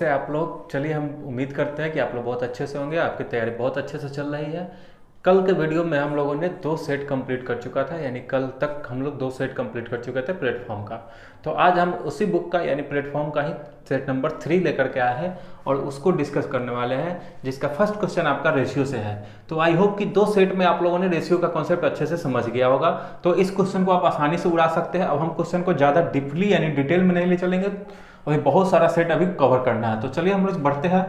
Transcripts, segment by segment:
कैसे आप लोग। चलिए हम उम्मीद करते हैं कि आप लोग बहुत अच्छे से होंगे, आपकी तैयारी बहुत अच्छे से चल रही है। कल के वीडियो में हम लोगों ने 2 सेट कंप्लीट कर चुका था, यानी कल तक हम लोग 2 सेट कंप्लीट कर चुके थे प्लेटफॉर्म का। तो आज हम उसी बुक का यानी प्लेटफॉर्म का ही सेट नंबर 3 लेकर के आए हैं और उसको डिस्कस करने वाले हैं, जिसका फर्स्ट क्वेश्चन आपका रेशियो से है। तो आई होप कि 2 सेट में आप लोगों ने रेशियो का कॉन्सेप्ट अच्छे से समझ गया होगा। तो इस क्वेश्चन को आप आसानी से उड़ा सकते हैं। अब हम क्वेश्चन को ज़्यादा डीपली यानी डिटेल में नहीं ले चलेंगे, और बहुत सारा सेट अभी कवर करना है। तो चलिए हम लोग बढ़ते हैं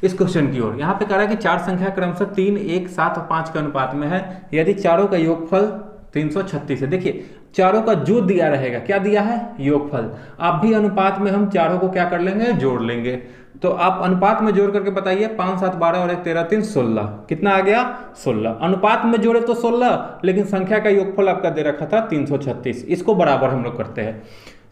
इस क्वेश्चन की ओर। यहाँ पे कह रहा है कि 4 संख्या क्रमशः 3, 1, 7 और 5 के अनुपात में है, यदि चारों का योगफल 336 है। देखिए चारों का जो दिया रहेगा, क्या दिया है, योगफल। आप भी अनुपात में हम चारों को क्या कर लेंगे, जोड़ लेंगे। तो आप अनुपात में जोड़ करके बताइए, 5, 7, 12 और 1, 13, 3, 16 कितना आ गया, 16। अनुपात में जोड़े तो 16, लेकिन संख्या का योगफल आपका दे रखा था 336। इसको बराबर हम लोग करते हैं।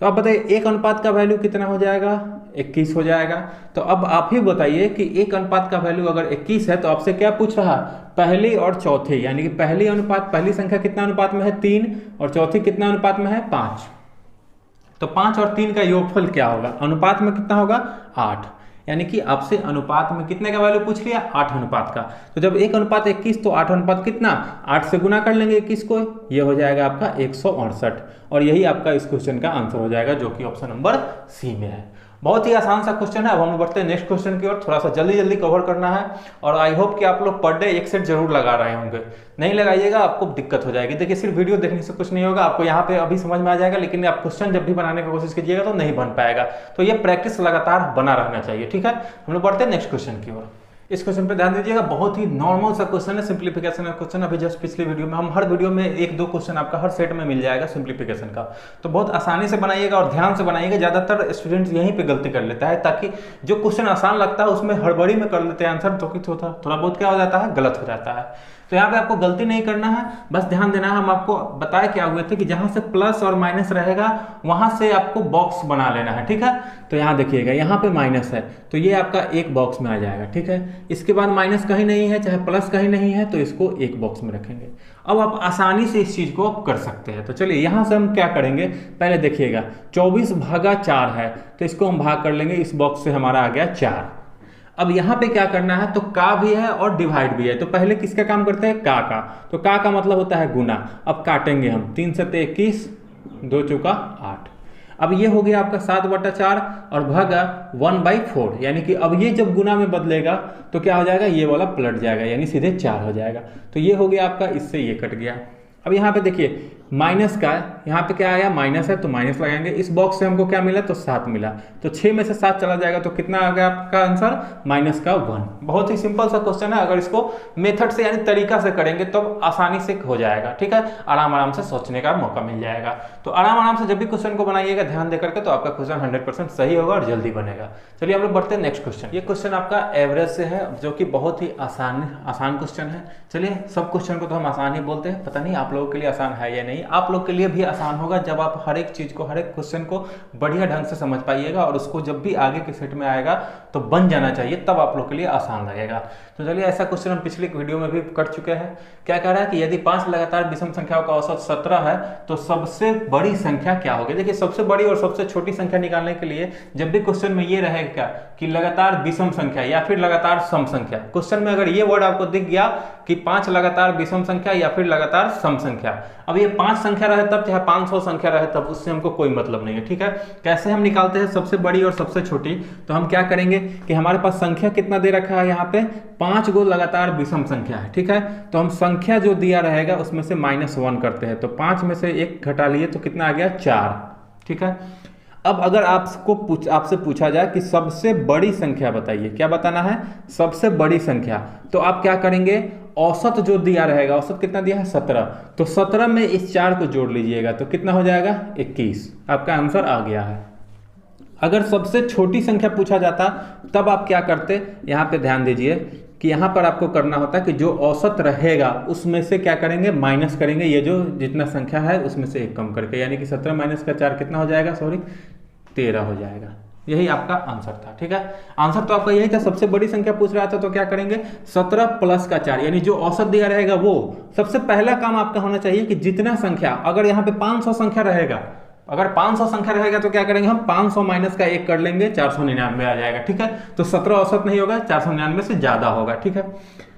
तो आप बताइए एक अनुपात का वैल्यू कितना हो जाएगा, 21 हो जाएगा। तो अब आप ही बताइए कि एक अनुपात का वैल्यू अगर 21 है तो आपसे क्या पूछ रहा, पहली और चौथी, यानी कि पहली अनुपात, पहली संख्या कितना अनुपात में है, 3, और चौथी कितना अनुपात में है, 5। तो 5 और 3 का योगफल क्या होगा, अनुपात में कितना होगा, 8। यानी कि आपसे अनुपात में कितने का वैल्यू पूछ लिया, 8 अनुपात का। तो जब 1 अनुपात 21 तो 8 अनुपात कितना, 8 से गुना कर लेंगे 21 को, ये हो जाएगा आपका 168। और यही आपका इस क्वेश्चन का आंसर हो जाएगा, जो कि ऑप्शन नंबर सी में है। बहुत ही आसान सा क्वेश्चन है। अब हम बढ़ते हैं नेक्स्ट क्वेश्चन की ओर। थोड़ा सा जल्दी जल्दी कवर करना है, और आई होप कि आप लोग पर डे एक सेट जरूर लगा रहे होंगे। नहीं लगाइएगा आपको दिक्कत हो जाएगी। देखिए सिर्फ वीडियो देखने से कुछ नहीं होगा, आपको यहाँ पे अभी समझ में आ जाएगा, लेकिन आप क्वेश्चन जब भी बनाने की कोशिश कीजिएगा तो नहीं बन पाएगा। तो ये प्रैक्टिस लगातार बना रहना चाहिए, ठीक है। हम लोग बढ़ते हैं नेक्स्ट क्वेश्चन की ओर। इस क्वेश्चन पे ध्यान दीजिएगा, बहुत ही नॉर्मल सा क्वेश्चन है, सिंप्लीफिकेशन का क्वेश्चन। अभी जस्ट पिछले वीडियो में हम हर वीडियो में 1-2 क्वेश्चन आपका हर सेट में मिल जाएगा सिंप्लीफिकेशन का। तो बहुत आसानी से बनाइएगा और ध्यान से बनाइएगा। ज्यादातर स्टूडेंट्स यहीं पे गलती कर लेता है, ताकि जो क्वेश्चन आसान लगता है उसमें हड़बड़ी में कर लेते हैं आंसर, तो थोड़ा बहुत क्या हो जाता है, गलत हो जाता है। तो यहाँ पे आपको गलती नहीं करना है, बस ध्यान देना है। हम आपको बताए क्या हुए थे कि जहां से प्लस और माइनस रहेगा वहां से आपको बॉक्स बना लेना है, ठीक है। तो यहाँ देखिएगा, यहाँ पे माइनस है तो ये आपका एक बॉक्स में आ जाएगा, ठीक है। इसके बाद माइनस कहीं नहीं है, चाहे प्लस कहीं नहीं है, तो इसको एक बॉक्स में रखेंगे। अब आप आसानी से इस चीज को आप कर सकते हैं। तो चलिए यहाँ से हम क्या करेंगे, पहले देखिएगा 24/4 है, तो इसको हम भाग कर लेंगे, इस बॉक्स से हमारा आ गया 4। अब यहाँ पे क्या करना है, तो का भी है और डिवाइड भी है। तो पहले किसका काम करते हैं, का। तो का मतलब होता है गुना। अब काटेंगे हम, 3 से 21, 2 चौका 8। अब ये हो गया आपका 7/4 और भागा 1/4, यानी कि अब ये जब गुना में बदलेगा तो क्या हो जाएगा, ये वाला पलट जाएगा, यानी सीधे 4 हो जाएगा। तो ये हो गया आपका, इससे ये कट गया। अब यहाँ पे देखिए माइनस का, यहाँ पे क्या आया, माइनस है तो माइनस लगाएंगे। इस बॉक्स से हमको क्या मिला, तो 7 मिला, तो 6 में से 7 चला जाएगा, तो कितना आ गया आपका आंसर, -1। बहुत ही सिंपल सा क्वेश्चन है। अगर इसको मेथड से यानी तरीका से करेंगे तो आसानी से हो जाएगा, ठीक है। आराम से सोचने का मौका मिल जाएगा। तो आराम से जब भी क्वेश्चन को बनाइएगा ध्यान देकर के, तो आपका क्वेश्चन 100% सही होगा और जल्दी बनेगा। चलिए हम लोग बढ़ते हैं नेक्स्ट क्वेश्चन। ये क्वेश्चन आपका एवरेज से है, जो कि बहुत ही आसान क्वेश्चन है। चलिए सब क्वेश्चन को तो हम आसान ही बोलते हैं, पता नहीं आप लोगों के लिए आसान है या नहीं। आप लोग के लिए भी आसान होगा जब आप हर एक चीज को, हर एक क्वेश्चन को बढ़िया ढंग से समझ पाइएगा, और उसको जब भी आगे के सेट में आएगा तो बन जाना चाहिए, तब आप लोग के लिए आसान लगेगा। तो चलिए ऐसा क्वेश्चन हम पिछले वीडियो में भी कर चुके हैं। क्या कह रहा है कि यदि 5 लगातार विषम संख्याओं का औसत 17 है तो सबसे बड़ी संख्या क्या होगी। देखिए सबसे बड़ी और सबसे छोटी संख्या निकालने के लिए जब भी क्वेश्चन में ये रहेगा कि लगातार विषम संख्या या फिर लगातार सम संख्या, क्वेश्चन में अगर ये वर्ड आपको दिख गया कि 5 लगातार विषम संख्या या फिर लगातार सम संख्या, अब ये 5 संख्या रहे तब, चाहे 500 संख्या रहे तब, उससे हमको कोई मतलब नहीं है, ठीक है। कैसे हम निकालते हैं सबसे बड़ी और सबसे छोटी, तो हम क्या करेंगे कि हमारे पास संख्या कितना दे रखा है, यहाँ पे 5 गो लगातार विषम संख्या है, ठीक है। तो हम संख्या जो दिया रहेगा उसमें से -1 करते हैं, तो 5 में से 1 घटा लिए तो कितना आ गया, 4, ठीक है। अब अगर आपसे पूछा जाए कि सबसे बड़ी संख्या बताइए, क्या बताना है, सबसे बड़ी संख्या, तो आप क्या करेंगे, औसत जो दिया रहेगा, औसत कितना दिया है, 17, तो 17 में इस 4 को जोड़ लीजिएगा तो कितना हो जाएगा, 21। आपका आंसर आ गया है। अगर सबसे छोटी संख्या पूछा जाता तब आप क्या करते, यहाँ पे ध्यान दीजिए कि यहाँ पर आपको करना होता है कि जो औसत रहेगा उसमें से क्या करेंगे, माइनस करेंगे, ये जो जितना संख्या है उसमें से 1 कम करके, यानी कि 17 माइनस का 4 कितना हो जाएगा, 13 हो जाएगा। यही आपका आंसर था, ठीक है। आंसर तो आपका यही था, सबसे बड़ी संख्या पूछ रहा था तो क्या करेंगे, 17 प्लस का 4, यानी जो औसत दिया रहेगा वो। सबसे पहला काम आपका होना चाहिए कि जितना संख्या, अगर यहाँ पे 500 संख्या रहेगा, अगर 500 संख्या रहेगा तो क्या करेंगे हम 500 माइनस का 1 कर लेंगे, 499 आ जाएगा। ठीक है, तो 17 औसत नहीं होगा, 499 से ज्यादा होगा। ठीक है,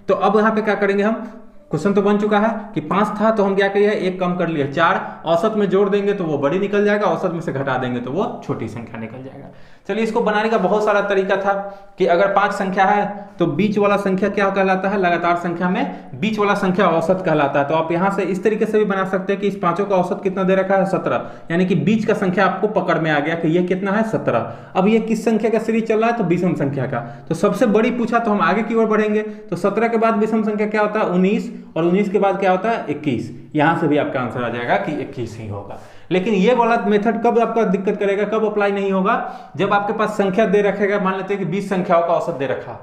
तो अब यहाँ पे क्या करेंगे हम, क्वेश्चन तो बन चुका है कि 5 था तो हम क्या किए, 1 कम कर लिए, 4 औसत में जोड़ देंगे तो वो बड़ी निकल जाएगा, औसत में से घटा देंगे तो वो छोटी संख्या निकल जाएगा। चलिए, इसको बनाने का बहुत सारा तरीका था कि अगर 5 संख्या है तो बीच वाला संख्या क्या कहलाता है, लगातार संख्या में बीच वाला संख्या औसत कहलाता है। तो आप यहां से इस तरीके से भी बना सकते हैं कि इस पांचों का औसत कितना दे रखा है, 17, यानी कि बीच का संख्या आपको पकड़ में आ गया कि ये कितना है, 17। अब ये किस संख्या का सीरीज चल रहा है, तो विषम संख्या का। तो सबसे बड़ी पूछा तो हम आगे की ओर बढ़ेंगे, तो 17 के बाद विषम संख्या क्या होता है, 19, और 19 के बाद क्या होता है, 21। यहां से भी आपका आंसर आ जाएगा कि 21 ही होगा। लेकिन ये वाला मेथड कब आपका दिक्कत करेगा, कब अप्लाई नहीं होगा, जब आपके पास संख्या दे रखेगा, मान लेते हैं कि 20 संख्याओं का औसत दे रखा,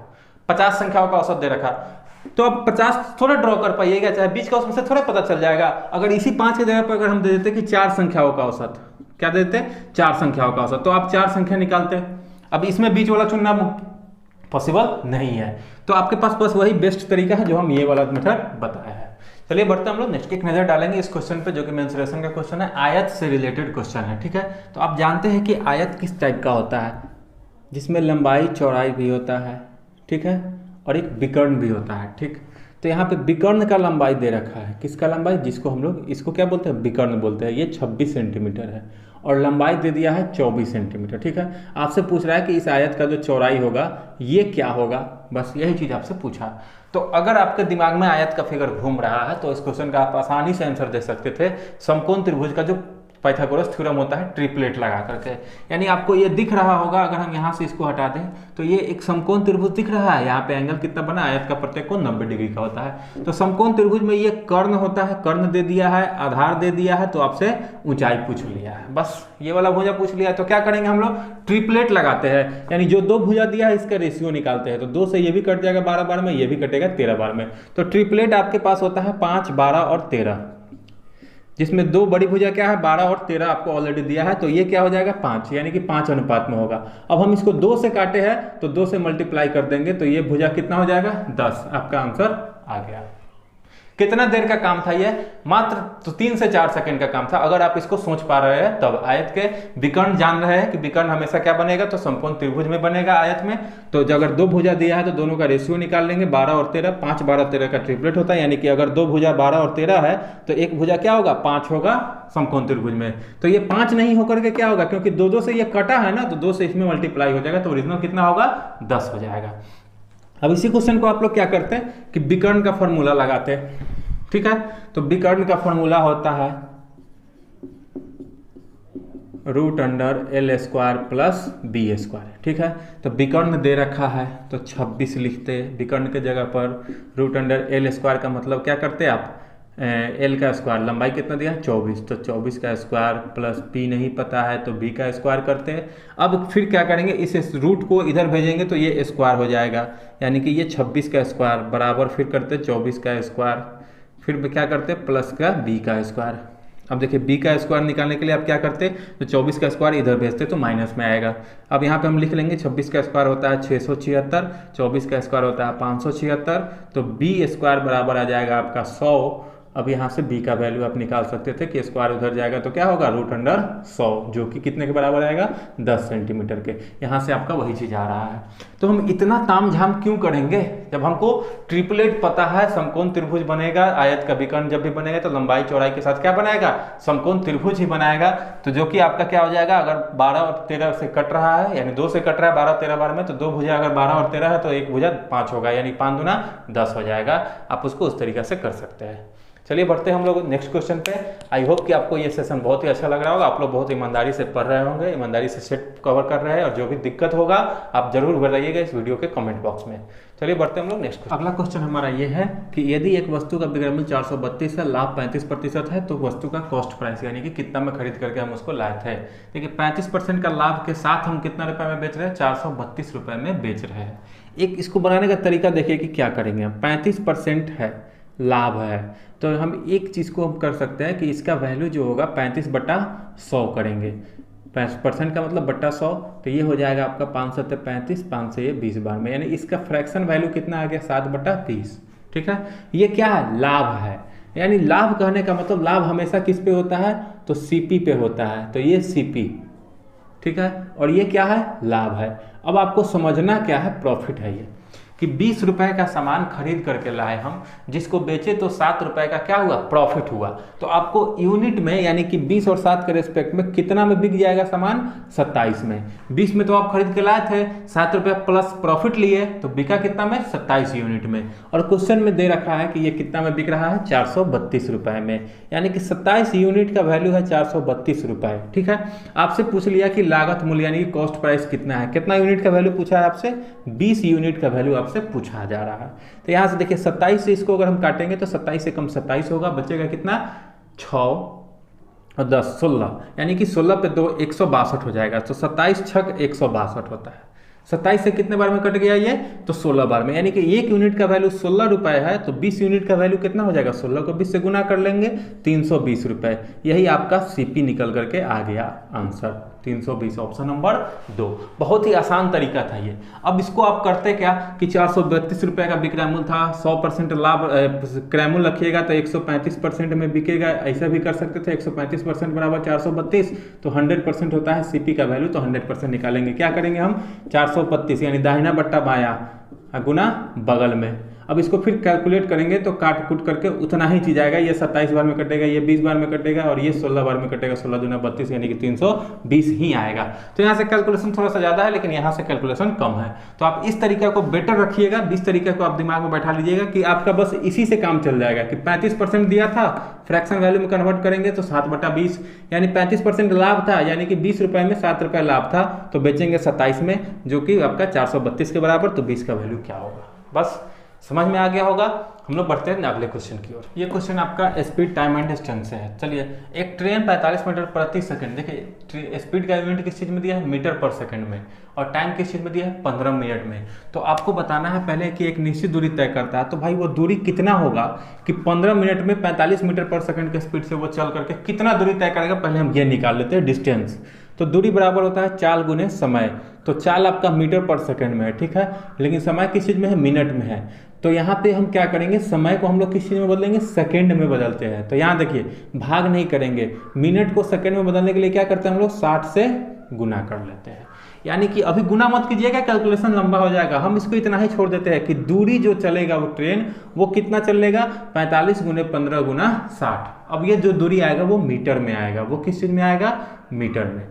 50 संख्याओं का औसत दे रखा, तो अब 50 थोड़ा ड्रॉ कर पाइएगा, चाहे बीच का औसत से थोड़ा पता चल जाएगा। अगर इसी 5 की जगह पर अगर हम दे देते कि 4 संख्याओं का औसत, क्या दे देते, 4 संख्याओं का औसत, तो आप 4 संख्या निकालते। अब इसमें बीच वाला चुनना पॉसिबल नहीं है, तो आपके पास बस वही बेस्ट तरीका है जो हम ये वाला मेथड बताया है। चलिए बढ़ते हम लोग नेक्स्ट एक नजर डालेंगे इस क्वेश्चन पे, जो कि मेंसुरेशन का क्वेश्चन है, आयत से रिलेटेड क्वेश्चन है। ठीक है, तो आप जानते हैं कि आयत किस टाइप का होता है, जिसमें लंबाई चौड़ाई भी होता है, ठीक है, और एक विकर्ण भी होता है। ठीक, तो यहाँ पे विकर्ण का लंबाई दे रखा है, किसका लंबाई, जिसको हम लोग इसको क्या बोलते हैं, विकर्ण बोलते हैं। ये 26 सेंटीमीटर है और लंबाई दे दिया है 24 सेंटीमीटर। ठीक है, आपसे पूछ रहा है कि इस आयत का जो चौड़ाई होगा ये क्या होगा, बस यही चीज आपसे पूछा। तो अगर आपके दिमाग में आयत का फिगर घूम रहा है तो इस क्वेश्चन का आप आसानी से आंसर दे सकते थे समकोण त्रिभुज का जो पाइथागोरस थ्योरम होता है, ट्रिपलेट लगा करके। यानी आपको ये दिख रहा होगा, अगर हम यहाँ से इसको हटा दें तो ये एक समकोण त्रिभुज दिख रहा है। यहाँ पे एंगल कितना बना, आयत का प्रत्येक कोण 90 डिग्री का होता है। तो समकोण त्रिभुज में ये कर्ण होता है, कर्ण दे दिया है, आधार दे दिया है, तो आपसे ऊंचाई पूछ लिया है, बस ये वाला भुजा पूछ लिया। तो क्या करेंगे हम लोग, ट्रिपलेट लगाते हैं, यानी जो 2 भुजा दिया है इसका रेशियो निकालते हैं। तो 2 से ये भी कट जाएगा 12 बार में, ये भी कटेगा 13 बार में। तो ट्रिपलेट आपके पास होता है 5, 12 और 13, जिसमें 2 बड़ी भुजा क्या है, 12 और 13 आपको ऑलरेडी दिया है। तो ये क्या हो जाएगा, 5, यानी कि 5 अनुपात में होगा। अब हम इसको 2 से काटे हैं तो 2 से मल्टीप्लाई कर देंगे तो ये भुजा कितना हो जाएगा, 10। आपका आंसर आ गया। कितना देर का काम था ये, मात्र तो 3 से 4 सेकंड का काम था। अगर आप इसको सोच पा रहे हैं तब आयत के विकर्ण जान रहे हैं कि विकर्ण हमेशा क्या बनेगा, तो समकोण त्रिभुज में बनेगा आयत में। तो अगर 2 भुजा दिया है तो दोनों का रेशियो निकाल लेंगे, 12 और 13, 5, 12, 13 का ट्रिपलेट होता है। यानी कि अगर 2 भुजा 12 और 13 है तो एक भुजा क्या होगा, 5 होगा समकोण त्रिभुज में। तो ये 5 नहीं होकर के क्या होगा, क्योंकि 2 से ये कटा है ना, तो 2 से इसमें मल्टीप्लाई हो जाएगा, तो ओरिजिनल कितना होगा, 10 हो जाएगा। अब इसी क्वेश्चन को आप लोग क्या करते हैं कि विकर्ण का फॉर्मूला लगाते हैं। ठीक है, तो विकर्ण का फॉर्मूला होता है √L² प्लस B²। ठीक है, तो विकर्ण दे रखा है तो 26 लिखते हैं, विकर्ण के जगह पर √L² का मतलब क्या करते हैं आप, L का स्क्वायर, लंबाई कितना दिया है 24, तो 24 का स्क्वायर प्लस B नहीं पता है तो B का स्क्वायर करते हैं। अब फिर क्या करेंगे, इस रूट को इधर भेजेंगे तो ये स्क्वायर हो जाएगा, यानी कि ये 26 का स्क्वायर बराबर फिर करते 24 का स्क्वायर, फिर क्या करते प्लस का B का स्क्वायर। अब देखिए B का स्क्वायर निकालने के लिए आप क्या करते, तो 24 का स्क्वायर इधर भेजते तो माइनस में आएगा। अब यहाँ पे हम लिख लेंगे 26 का स्क्वायर होता है 676, 24 का स्क्वायर होता है 576, तो B² बराबर आ जाएगा आपका 100। अब यहाँ से B का वैल्यू आप निकाल सकते थे कि स्क्वायर उधर जाएगा तो क्या होगा √100, जो कि कितने के बराबर आएगा, 10 सेंटीमीटर के। यहाँ से आपका वही चीज आ रहा है। तो हम इतना ताम झाम क्यों करेंगे, जब हमको ट्रिपलेट पता है, समकोण त्रिभुज बनेगा, आयत का विकर्ण जब भी बनेगा तो लंबाई चौड़ाई के साथ क्या बनाएगा, समकोण त्रिभुज ही बनाएगा। तो जो कि आपका क्या हो जाएगा, अगर 12 और 13 से कट रहा है, यानी 2 से कट रहा है 12 और 13 बार में, तो 2 भुजा अगर 12 और 13 है तो एक भुजा 5 होगा, यानी 5 दूना 10 हो जाएगा। आप उसको उस तरीके से कर सकते हैं। चलिए बढ़ते हैं हम लोग नेक्स्ट क्वेश्चन पे। आई होप कि आपको ये सेशन बहुत ही अच्छा लग रहा होगा, आप लोग बहुत ईमानदारी से पढ़ रहे होंगे, ईमानदारी से सेट कवर कर रहे हैं, और जो भी दिक्कत होगा आप जरूर बताइएगा इस वीडियो के कमेंट बॉक्स में। चलिए बढ़ते हैं हम लोग नेक्स्ट क्वेश्चन। अगला क्वेश्चन हमारा ये है कि यदि एक वस्तु का विक्रय मूल्य 432 है, लाभ 35% है, तो वस्तु का कॉस्ट प्राइस यानी कि कितना में खरीद करके हम उसको लाए थे। देखिए 35% का लाभ के साथ हम कितना रुपए में बेच रहे हैं, 432 रुपए में बेच रहे हैं। एक इसको बनाने का तरीका देखिए कि क्या करेंगे हम, 35% है, लाभ है, तो हम एक चीज़ को हम कर सकते हैं कि इसका वैल्यू जो होगा 35/100 करेंगे। 5% का मतलब बट्टा 100, तो ये हो जाएगा आपका 5 7 35, 5 से ये 20 बार में, यानी इसका फ्रैक्शन वैल्यू कितना आ गया, 7/20। ठीक है, ये क्या है, लाभ है। यानी लाभ कहने का मतलब लाभ हमेशा किस पे होता है, तो सीपी पे होता है, तो ये सीपी, ठीक है। और ये क्या है, लाभ है। अब आपको समझना क्या है, प्रॉफिट है ये, कि 20 रुपए का सामान खरीद करके लाए हम, जिसको बेचे तो 7 रुपए का क्या हुआ, प्रॉफिट हुआ। तो आपको यूनिट में यानी कि 20 और 7 के रेस्पेक्ट में कितना में बिक जाएगा सामान, 27 में। 20 में तो आप खरीद के लाए थे, 7 रुपये प्लस प्रॉफिट लिए, तो बिका कितना में, 27 यूनिट में। और क्वेश्चन में दे रखा है कि ये कितना में बिक रहा है, 432 रुपए में, यानी कि 27 यूनिट का वैल्यू है 432 रुपए, ठीक है। आपसे पूछ लिया कि लागत मूल्य यानी कि कॉस्ट प्राइस कितना है, कितना यूनिट का वैल्यू पूछा है आपसे, 20 यूनिट का वैल्यू से पूछा जा रहा है। तो यहां से देखिए 27 से इसको अगर हम काटेंगे तो 27 से कम 27 होगा, बचेगा कितना, 6 और 10 16, यानी कि 16 पे 2 162 हो जाएगा। तो 27 छक 162 होता है। 27 से कितने बार में कट गया ये, तो 16 बार में, यानी कि 1 यूनिट का वैल्यू 16 रुपए है, तो 20 यूनिट का वैल्यू कितना हो जाएगा, 16 को 20 से गुना कर लेंगे, 320 रुपए। यही आपका सीपी निकल करके आ गया आंसर, 320, ऑप्शन नंबर 2। बहुत ही आसान तरीका था ये। अब इसको आप करते क्या कि 432 रुपए का विक्रय मूल्य था, 100% लाभ क्रय मूल्य रखिएगा तो 135% में बिकेगा, ऐसा भी कर सकते थे। 135% बराबर 432, तो 100% होता है सीपी का वैल्यू, तो 100% निकालेंगे। क्या करेंगे हम, 432 यानी दाहिना बट्टा बायां गुना बगल में। अब इसको फिर कैलकुलेट करेंगे तो काट कूट करके उतना ही चीज आएगा। ये 27 बार में कटेगा, ये 20 बार में कटेगा और ये 16 बार में कटेगा। 16 दूना 32 यानी कि 320 ही आएगा। तो यहाँ से कैलकुलेशन थोड़ा सा ज्यादा है, लेकिन यहाँ से कैलकुलेशन कम है। तो आप इस तरीके को बेटर रखिएगा, 20 तरीके को आप दिमाग में बैठा लीजिएगा कि आपका बस इसी से काम चल जाएगा। कि 35% दिया था, फ्रैक्शन वैल्यू में कन्वर्ट करेंगे तो 7/20, यानी 35% लाभ था, यानी कि 20 रुपए में 7 रुपए लाभ था, तो बेचेंगे 27 में, जो कि आपका 432 के बराबर। तो 20 का वैल्यू क्या होगा, बस समझ में आ गया होगा। हम लोग बढ़ते हैं अगले क्वेश्चन की ओर। ये क्वेश्चन आपका स्पीड टाइम एंड डिस्टेंस से है। चलिए, एक ट्रेन 45 मीटर प्रति सेकंड, देखिए स्पीड का यूनिट किस चीज में दिया है, मीटर पर सेकंड में, और टाइम किस चीज में दिया है, 15 मिनट में। तो आपको बताना है पहले कि एक निश्चित दूरी तय करता है, तो भाई वो दूरी कितना होगा कि 15 मिनट में 45 मीटर पर सेकंड के स्पीड से वो चल करके कितना दूरी तय करेगा। पहले हम ये निकाल लेते हैं डिस्टेंस। तो दूरी बराबर होता है चाल गुने समय। तो चाल आपका मीटर पर सेकंड में है, ठीक है, लेकिन समय किस चीज में है, मिनट में है। तो यहाँ पे हम क्या करेंगे, समय को हम लोग किस चीज में बदलेंगे, सेकंड में बदलते हैं। तो यहाँ देखिए भाग नहीं करेंगे, मिनट को सेकंड में बदलने के लिए क्या करते हैं हम लोग, 60 से गुना कर लेते हैं। यानी कि अभी गुना मत कीजिएगा, कैलकुलेशन लंबा हो जाएगा। हम इसको इतना ही छोड़ देते हैं कि दूरी जो चलेगा वो ट्रेन, वो कितना चलेगा, 45 गुने 15 गुना 60। अब ये जो दूरी आएगा वो मीटर में आएगा, वो किस चीज में आएगा, मीटर में।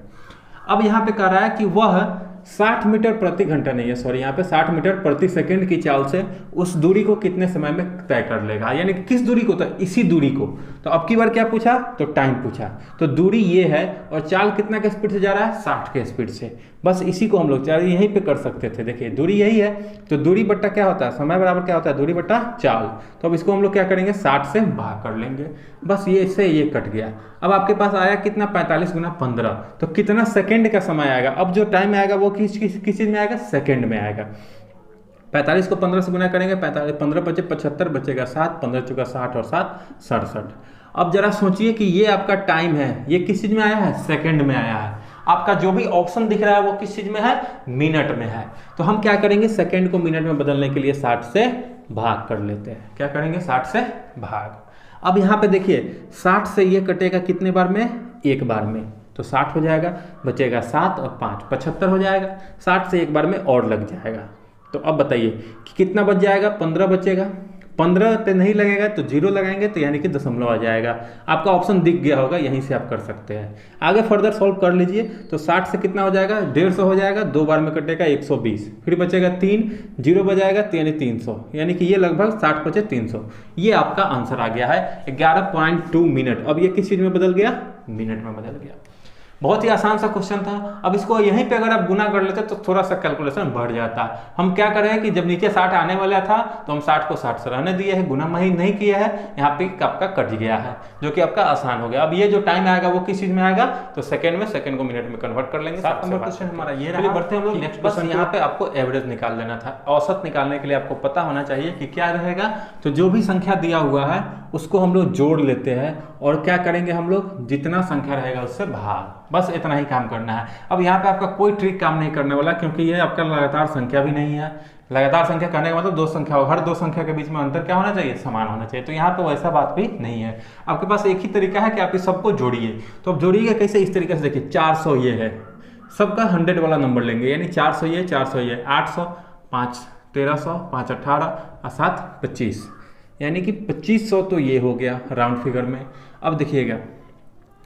अब यहाँ पे कह रहा है कि वह 60 मीटर प्रति घंटा नहीं है, सॉरी, यहाँ पे 60 मीटर प्रति सेकंड की चाल से उस दूरी को कितने समय में तय कर लेगा। यानी कि किस दूरी को, तो इसी दूरी को। तो अब की बार क्या पूछा, तो टाइम पूछा। तो दूरी ये है और चाल कितना के स्पीड से जा रहा है, 60 के स्पीड से। बस इसी को हम लोग यहीं पे कर सकते थे। देखिए दूरी यही है, तो दूरी बट्टा क्या होता है, समय बराबर क्या होता है, दूरी बट्टा चाल। तो अब इसको हम लोग क्या करेंगे, 60 से भाग कर लेंगे, बस ये इससे ये कट गया। अब आपके पास आया कितना, 45 गुना 15, तो कितना सेकंड का समय आएगा। अब जो टाइम आएगा वो किस चीज में आएगा, सेकंड में आएगा। 45 को 15 से गुना करेंगे, 15 बचे 75, बचेगा 7, 15 चुका 60 और 7 67। अब जरा सोचिए कि ये आपका टाइम है, ये किस चीज में आया है, सेकंड में आया है। आपका जो भी ऑप्शन दिख रहा है वो किस चीज में है, मिनट में है। तो हम क्या करेंगे, सेकंड को मिनट में बदलने के लिए 60 से भाग कर लेते हैं। क्या करेंगे, 60 से भाग। अब यहाँ पे देखिए 60 से ये कटेगा कितने बार में, एक बार में, तो 60 हो जाएगा, बचेगा 7 और 5 75 हो जाएगा। 60 से एक बार में और लग जाएगा। तो अब बताइए कि कितना बच जाएगा, 15 बचेगा। 15 पे नहीं लगेगा तो 0 लगाएंगे, तो यानी कि दशमलव आ जाएगा। आपका ऑप्शन दिख गया होगा, यहीं से आप कर सकते हैं। आगे फर्दर सॉल्व कर लीजिए। तो 60 से कितना हो जाएगा, 150 हो जाएगा, 2 बार में कटेगा 120, फिर बचेगा 3, 0 बजाएगा तो यानी 300, यानी कि ये लगभग 60 बचे 300। ये आपका आंसर आ गया है 11.2 मिनट। अब ये किस चीज में बदल गया, मिनट में बदल गया। बहुत ही आसान सा क्वेश्चन था। अब इसको यहीं पे अगर आप गुना कर लेते तो थोड़ा सा कैलकुलेशन बढ़ जाता। हम क्या कर रहे हैं कि जब नीचे 60 आने वाला था तो हम 60 को 60 से रहने दिए है, गुना नहीं किया है, यहाँ पे आपका कट गया है, जो कि आपका आसान हो गया। अब ये जो टाइम आएगा वो किस चीज में आएगा, तो सेकंड में, सेकंड को मिनट में कन्वर्ट कर लेंगे। 7 नंबर क्वेश्चन हमारा ये रहा। बढ़ते हम लोग नेक्स्ट क्वेश्चन। यहाँ पे आपको एवरेज निकाल लेना था। औसत निकालने के लिए आपको पता होना चाहिए कि क्या रहेगा। तो जो भी संख्या दिया हुआ है उसको हम लोग जोड़ लेते हैं और क्या करेंगे, हम लोग जितना संख्या रहेगा उससे भाग। बस इतना ही काम करना है। अब यहाँ पे आपका कोई ट्रिक काम नहीं करने वाला, क्योंकि ये आपका लगातार संख्या भी नहीं है। लगातार संख्या कहने का मतलब दो संख्या हो, हर दो संख्या के बीच में अंतर क्या होना चाहिए, समान होना चाहिए। तो यहाँ पे वैसा बात भी नहीं है। आपके पास एक ही तरीका है कि आप इस सबको जोड़िए। तो अब जोड़िएगा कैसे, इस तरीके से देखिए 400 ये है, सबका 100 वाला नंबर लेंगे, यानी 400 ये 800 5 1300 5 18 और 7 25, यानी कि 2500 तो ये हो गया राउंड फिगर में। अब देखिएगा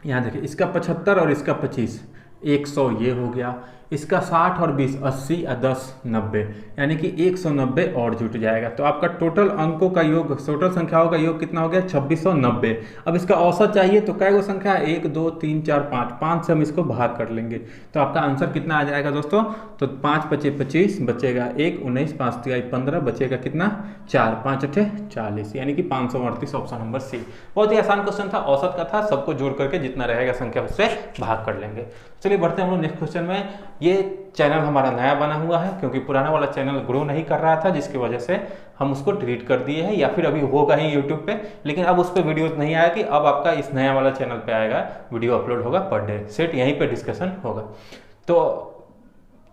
यहाँ देखिए, इसका 75 और इसका 25, 100 ये हो गया, इसका 60 और 20 80 और 10 90, यानी कि 190 और जुट जाएगा। तो आपका टोटल अंकों का योग, टोटल संख्याओं का योग कितना हो गया, 2690। अब इसका औसत चाहिए तो कै गो संख्या है, 1 2 3 4 5 से हम इसको भाग कर लेंगे। तो आपका आंसर कितना आ जाएगा दोस्तों, तो 5 5 25 बचेगा 1 19 5 3 15 बचेगा कितना 4 5 8 40, यानी कि 538 ऑप्शन नंबर सी। बहुत ही आसान क्वेश्चन था, औसत का था, सबको जोड़ करके जितना रहेगा संख्या उससे भाग कर लेंगे। चलिए बढ़ते हैं हम लोग नेक्स्ट क्वेश्चन में। ये चैनल हमारा नया बना हुआ है, क्योंकि पुराना वाला चैनल ग्रो नहीं कर रहा था, जिसकी वजह से हम उसको डिलीट कर दिए हैं, या फिर अभी होगा ही यूट्यूब पे, लेकिन अब उस पर वीडियोस नहीं आया कि अब आपका इस नया वाला चैनल पे आएगा, वीडियो अपलोड होगा पर डे, सेट यहीं पे डिस्कशन होगा। तो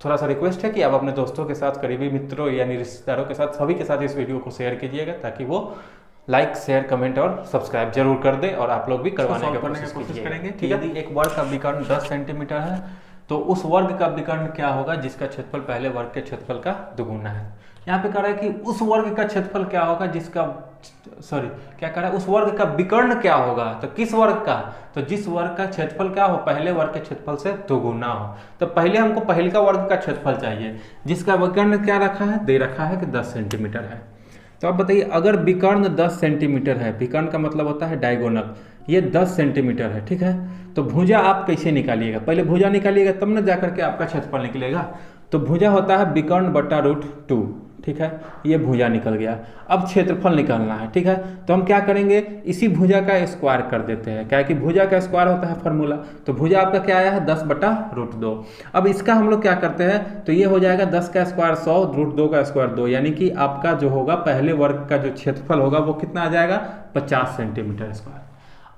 थोड़ा सा रिक्वेस्ट है कि आप अपने दोस्तों के साथ, करीबी मित्रों यानी रिश्तेदारों के साथ, सभी के साथ इस वीडियो को शेयर कीजिएगा, ताकि वो लाइक शेयर कमेंट और सब्सक्राइब जरूर कर दे, और आप लोग भी करवाने की कोशिश करेंगे। ठीक है, यदि एक वर्ग का विकर्ण 10 सेंटीमीटर है तो उस वर्ग का विकर्ण क्या होगा जिसका क्षेत्रफल पहले वर्ग के क्षेत्रफल का दुगुना है। यहाँ पे कह रहा है कि उस वर्ग का क्षेत्रफल क्या होगा जिसका, सॉरी क्या कह रहा है, उस वर्ग का विकर्ण क्या होगा, तो किस वर्ग का, तो जिस वर्ग का क्षेत्रफल क्या हो, पहले वर्ग के क्षेत्रफल से दोगुना हो। तो पहले हमको पहले का वर्ग का क्षेत्रफल चाहिए, जिसका विकर्ण क्या रखा है, दे रखा है कि 10 सेंटीमीटर है। तो अब बताइए, अगर विकर्ण 10 सेंटीमीटर है, विकर्ण का मतलब होता है डायगोनल, ये 10 सेंटीमीटर है, ठीक है, तो भुजा आप कैसे निकालिएगा, पहले भुजा निकालिएगा तब ना जाकर के आपका क्षेत्रफल निकलेगा। तो भुजा होता है विकर्ण बटा √2, ठीक है, ये भुजा निकल गया। अब क्षेत्रफल निकालना है, ठीक है, तो हम क्या करेंगे, इसी भुजा का स्क्वायर कर देते हैं, क्या कि भुजा का स्क्वायर होता है फार्मूला। तो भुजा आपका क्या आया है, 10 बटा √2। अब इसका हम लोग क्या करते हैं, तो ये हो जाएगा 10 का स्क्वायर 100, √2 का स्क्वायर 2, यानी कि आपका जो होगा पहले वर्ग का जो क्षेत्रफल होगा वो कितना आ जाएगा, 50 सेंटीमीटर स्क्वायर।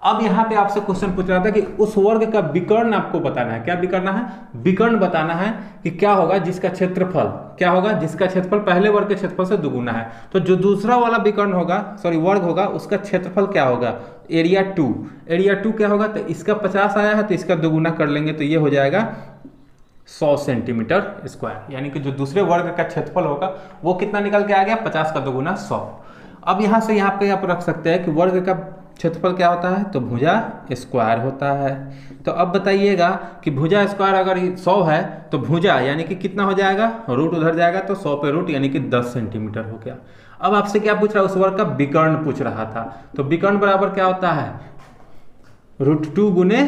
अब यहाँ पे आपसे क्वेश्चन पूछ रहा था कि उस वर्ग का विकर्ण आपको बताना है, क्या विकर्ण है, विकर्ण बताना है कि क्या होगा जिसका क्षेत्रफल क्या होगा, जिसका क्षेत्रफल पहले वर्ग के क्षेत्रफल से दुगुना है। तो जो दूसरा वाला विकर्ण होगा, सॉरी वर्ग होगा, उसका क्षेत्रफल क्या होगा, एरिया 2, एरिया 2 क्या होगा, तो इसका 50 आया है तो इसका दुगुना कर लेंगे, तो ये हो जाएगा 100 सेंटीमीटर स्क्वायर, यानी कि जो दूसरे वर्ग का क्षेत्रफल होगा वो कितना निकल के आ गया, 50 का दुगुना 100। अब यहाँ से यहाँ पे आप रख सकते हैं कि वर्ग का क्षेत्रफल क्या होता है, तो भुजा स्क्वायर होता है। तो अब बताइएगा कि भुजा स्क्वायर अगर 100 है तो भुजा यानी कि कितना हो जाएगा, रूट उधर जाएगा तो 100 पे रूट यानी कि 10 सेंटीमीटर हो गया। अब आपसे क्या पूछ रहा है, उस वर्ग का विकर्ण पूछ रहा था। तो विकर्ण बराबर क्या होता है, √2 गुने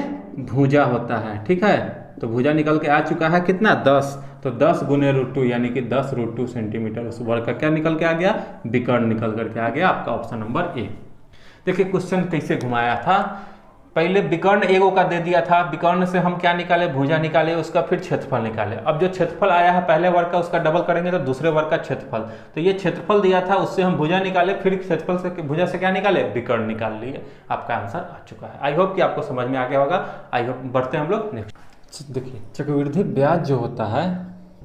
भुजा होता है, ठीक है। तो भुजा निकल के आ चुका है कितना, 10, तो 10 गुने √2 यानी कि 10 √2 सेंटीमीटर उस वर्ग का क्या निकल के आ गया, विकर्ण निकल करके आ गया आपका ऑप्शन नंबर ए। देखिए क्वेश्चन कैसे घुमाया था, पहले विकर्ण एगो का दे दिया था, विकर्ण से हम क्या निकाले, भुजा निकाले, उसका फिर क्षेत्रफल निकाले। अब जो क्षेत्रफल आया है पहले वर्ग का उसका डबल करेंगे तो दूसरे वर्ग का क्षेत्रफल, तो ये क्षेत्रफल दिया था उससे हम भुजा निकाले, फिर क्षेत्रफल से भुजा से क्या निकाले, विकर्ण निकाल लिए। आपका आंसर आ चुका है। आई होप कि आपको समझ में आ गया होगा। आई होप बढ़ते हैं हम लोग नेक्स्ट। देखिए चक्रवृद्धि ब्याज जो होता है,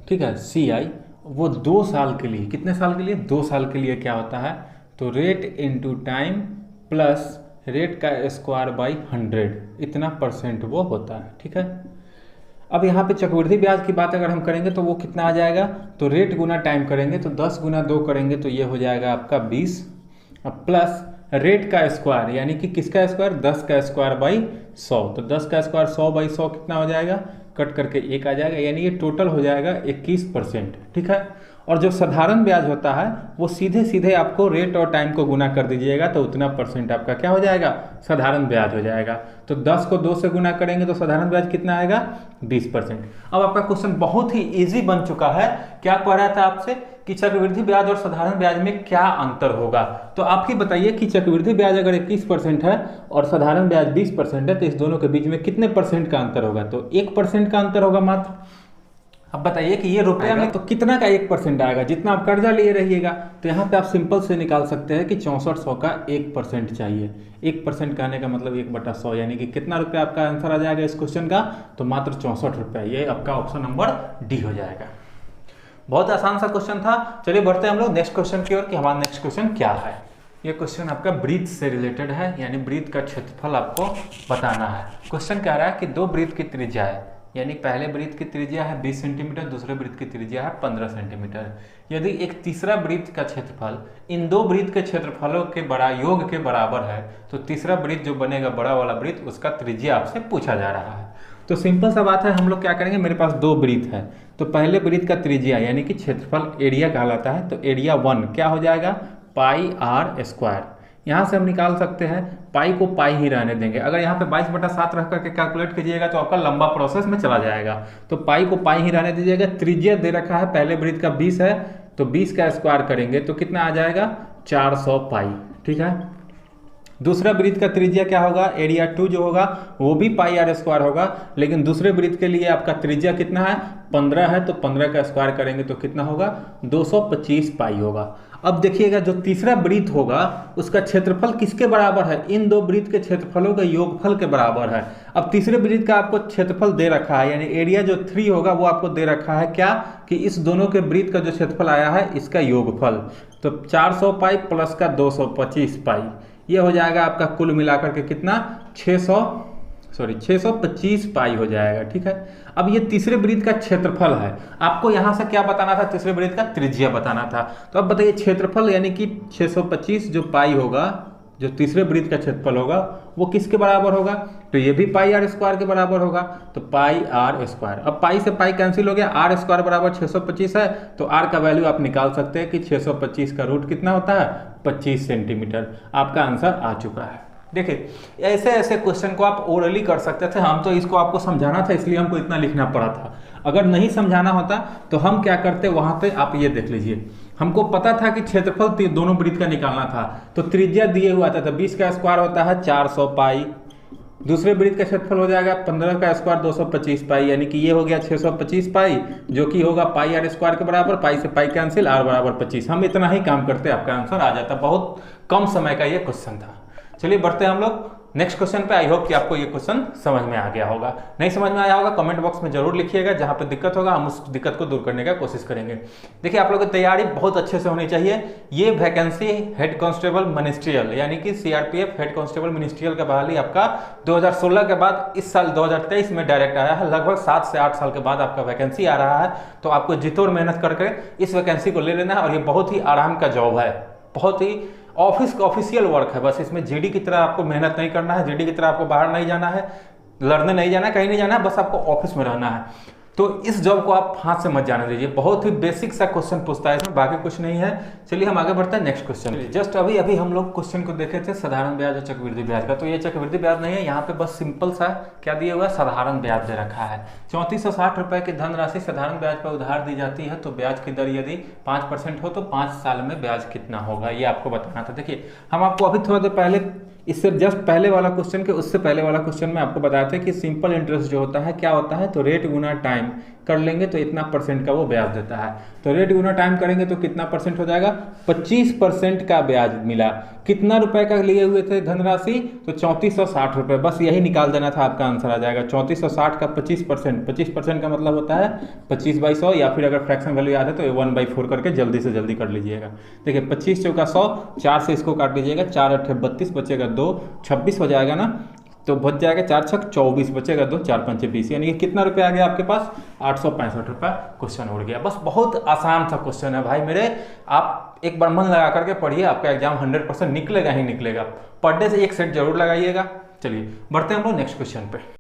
ठीक है, CI, वो 2 साल के लिए, कितने साल के लिए, 2 साल के लिए क्या होता है, तो rate into time plus rate का स्क्वायर बाई 100, इतना % वो होता है, ठीक है। अब यहाँ पे चक्रवृद्धि ब्याज की बात अगर हम करेंगे तो वो कितना आ जाएगा, तो रेट गुना टाइम करेंगे तो 10 गुना 2 करेंगे तो ये हो जाएगा आपका 20, अब प्लस रेट का स्क्वायर यानी कि किसका स्क्वायर, 10 का स्क्वायर बाई 100, तो 10 का स्क्वायर 100 बाई 100 कितना हो जाएगा, कट करके 1 आ जाएगा, यानी ये टोटल हो जाएगा 21%, ठीक है। और जो साधारण ब्याज होता है वो सीधे सीधे आपको रेट और टाइम को गुना कर दीजिएगा तो उतना % आपका क्या हो जाएगा, साधारण ब्याज हो जाएगा। तो 10 को 2 से गुना करेंगे तो साधारण ब्याज कितना आएगा, 20%। अब आपका क्वेश्चन बहुत ही इजी बन चुका है। क्या कह रहा था आपसे कि चक्रवृद्धि ब्याज और साधारण ब्याज में क्या अंतर होगा, तो आप ही बताइए कि चक्रवृद्धि ब्याज अगर 21% है और साधारण ब्याज 20% है तो इस दोनों के बीच में कितने % का अंतर होगा, तो 1% का अंतर होगा मात्र। अब बताइए कि ये रुपये में तो कितना का 1% आएगा, जितना आप कर्जा लिए रहिएगा। तो यहाँ पे आप सिंपल से निकाल सकते हैं कि 6400 का 1% चाहिए। 1% कहने का मतलब 1/100, यानी कि कितना रुपया आपका आंसर आ जाएगा इस क्वेश्चन का, तो मात्र 64 रुपये। ये आपका ऑप्शन नंबर डी हो जाएगा। बहुत आसान सा क्वेश्चन था। चलिए बढ़ते हैं हम लोग नेक्स्ट क्वेश्चन की ओर कि हमारा नेक्स्ट क्वेश्चन क्या है। ये क्वेश्चन आपका ब्रीथ से रिलेटेड है, यानी ब्रीथ का क्षेत्रफल आपको बताना है। क्वेश्चन कह रहा है कि दो ब्रीथ की त्रिज्या है, यानी पहले ब्रीथ की त्रिज्या है 20 सेंटीमीटर, दूसरे ब्रीथ की त्रिज्या है 15 सेंटीमीटर। यदि एक तीसरा ब्रीथ का क्षेत्रफल इन दो ब्रीथ के क्षेत्रफलों के योग के बराबर है, तो तीसरा ब्रीथ जो बनेगा बड़ा वाला ब्रीथ, उसका त्रिज्या आपसे पूछा जा रहा है। तो सिंपल सा बात है, हम लोग क्या करेंगे, मेरे पास दो ब्रीथ है, तो पहले ब्रीथ का त्रिज्या यानी कि क्षेत्रफल एरिया कहलाता है, तो एरिया 1 क्या हो जाएगा, पाई आर स्क्वायर। यहाँ से हम निकाल सकते हैं, पाई को पाई ही रहने देंगे। अगर यहाँ पे 22/7 रख करके कैलकुलेट कीजिएगा तो आपका लंबा प्रोसेस में चला जाएगा, तो पाई को पाई ही रहने दीजिएगा। त्रिज्या दे रखा है, पहले ब्रीथ का 20 है, तो 20 का स्क्वायर करेंगे तो कितना आ जाएगा, 400 पाई। ठीक है। दूसरा ब्रीथ का त्रिज्या क्या होगा, एरिया 2 जो होगा वो भी पाई आर स्क्वायर होगा, लेकिन दूसरे ब्रीथ के लिए आपका त्रिज्या कितना है, 15 है, तो 15 का स्क्वायर करेंगे तो कितना होगा, 225 पाई होगा। अब देखिएगा जो तीसरा ब्रीथ होगा उसका क्षेत्रफल किसके बराबर है, इन दो ब्रीथ के क्षेत्रफलों का योगफल के बराबर है। अब तीसरे ब्रीथ का आपको क्षेत्रफल दे रखा है, यानी एरिया जो 3 होगा वो आपको दे रखा है क्या, कि इस दोनों के ब्रीथ का जो क्षेत्रफल आया है इसका योगफल। तो 400 पाई प्लस का 225 पाई, ये हो जाएगा आपका कुल मिलाकर के कितना, 625 पाई हो जाएगा। ठीक है। अब ये तीसरे ब्रीथ का क्षेत्रफल है, आपको यहाँ से क्या बताना था, तीसरे ब्रीथ का त्रिज्या बताना था। तो अब बताइए क्षेत्रफल यानी कि 625 जो पाई होगा, जो तीसरे ब्रीथ का क्षेत्रफल होगा वो किसके बराबर होगा, तो ये भी पाई आर स्क्वायर के बराबर होगा, तो पाई आर स्क्वायर। अब पाई से पाई कैंसिल हो गया, आर स्क्वायर बराबर 625 है, तो आर का वैल्यू आप निकाल सकते हैं कि 625 का रूट कितना होता है, 25 सेंटीमीटर। आपका आंसर आ चुका है। देखिए ऐसे ऐसे क्वेश्चन को आप ओरली कर सकते थे, हम तो इसको आपको समझाना था इसलिए हमको इतना लिखना पड़ा था। अगर नहीं समझाना होता तो हम क्या करते, वहां पे आप ये देख लीजिए, हमको पता था कि क्षेत्रफल दोनों ब्रीथ का निकालना था, तो त्रिज्या दिए हुआ था, तो 20 का स्क्वायर होता है 400 पाई, दूसरे ब्रीथ का क्षेत्रफल हो जाएगा 15 का स्क्वायर 225 पाई, यानी कि ये हो गया 625 पाई, जो कि होगा पाई आर स्क्वायर के बराबर, पाई से पाई कैंसिल, आर बराबर 25। हम इतना ही काम करते आपका आंसर आ जाता। बहुत कम समय का ये क्वेश्चन था। चलिए बढ़ते हैं हम लोग नेक्स्ट क्वेश्चन पे। आई होप कि आपको ये क्वेश्चन समझ में आ गया होगा। नहीं समझ में आया होगा कमेंट बॉक्स में जरूर लिखिएगा, जहां पे दिक्कत होगा हम उस दिक्कत को दूर करने का कोशिश करेंगे। देखिए आप लोगों की तैयारी बहुत अच्छे से होनी चाहिए। ये वैकेंसी हेड कांस्टेबल मिनिस्ट्रियल यानी कि सीआरपीएफ हेड कांस्टेबल मिनिस्ट्रियल का बहाली आपका 2016 के बाद इस साल 2023 में डायरेक्ट आया है। लगभग 7 से 8 साल के बाद आपका वैकेंसी आ रहा है, तो आपको जितोड़ मेहनत करके इस वैकेंसी को ले लेना है। और ये बहुत ही आराम का जॉब है, बहुत ही ऑफिस का ऑफिशियल वर्क है। बस इसमें जीडी की तरह आपको मेहनत नहीं करना है, जीडी की तरह आपको बाहर नहीं जाना है, लड़ने नहीं जाना है, कहीं नहीं जाना है, बस आपको ऑफिस में रहना है। तो इस जॉब को आप हाथ से मत जाने दीजिए। बहुत ही बेसिक सा क्वेश्चन पूछता है इसमें, बाकी कुछ नहीं है। चलिए हम आगे बढ़ते हैं नेक्स्ट क्वेश्चन। जस्ट अभी अभी हम लोग क्वेश्चन को देखे थे साधारण ब्याज और चक्रवृद्धि ब्याज का। तो ये चक्रवृद्धि ब्याज नहीं है, यहाँ पे बस सिंपल सा क्या दिया हुआ है, साधारण ब्याज दे रखा है। 3460 रुपए की धनराशि साधारण ब्याज पर उधार दी जाती है, तो ब्याज की दर यदि 5% हो तो 5 साल में ब्याज कितना होगा, ये आपको बताना था। देखिए हम आपको अभी थोड़ा देर पहले, इससे जस्ट पहले वाला क्वेश्चन के उससे पहले वाला क्वेश्चन में आपको बताया था कि सिंपल इंटरेस्ट जो होता है क्या होता है, तो रेट गुना टाइम कर लेंगे तो इतना % का वो ब्याज देता है। तो रेट गुना टाइम करेंगे तो कितना % हो जाएगा, 25% का ब्याज मिला। कितना रुपए का लिए हुए थे धनराशि, तो 3460 रुपए। बस यही निकाल देना था, आपका आंसर आ जाएगा। 3460 का 25%, 25% का मतलब होता है 25/100, या फिर अगर फ्रैक्शन वैल्यू याद है तो 1/4 करके जल्दी से जल्दी कर लीजिएगा। देखिए 25 चौका 100, 4 से इसको काट लीजिएगा, 4 8 32, बचेगा 2, 26 हो जाएगा ना, तो बच जाएगा 4 6 24, बचेगा 2, 4 5 20, यानी कि कितना रुपया आ गया आपके पास, 865 रुपये। क्वेश्चन उड़ गया। बस बहुत आसान सा क्वेश्चन है भाई मेरे, आप एक बार मन लगा करके पढ़िए, आपका एग्जाम 100% निकलेगा ही निकलेगा। पर डे से एक सेट जरूर लगाइएगा। चलिए बढ़ते हैं हम लोग नेक्स्ट क्वेश्चन पे।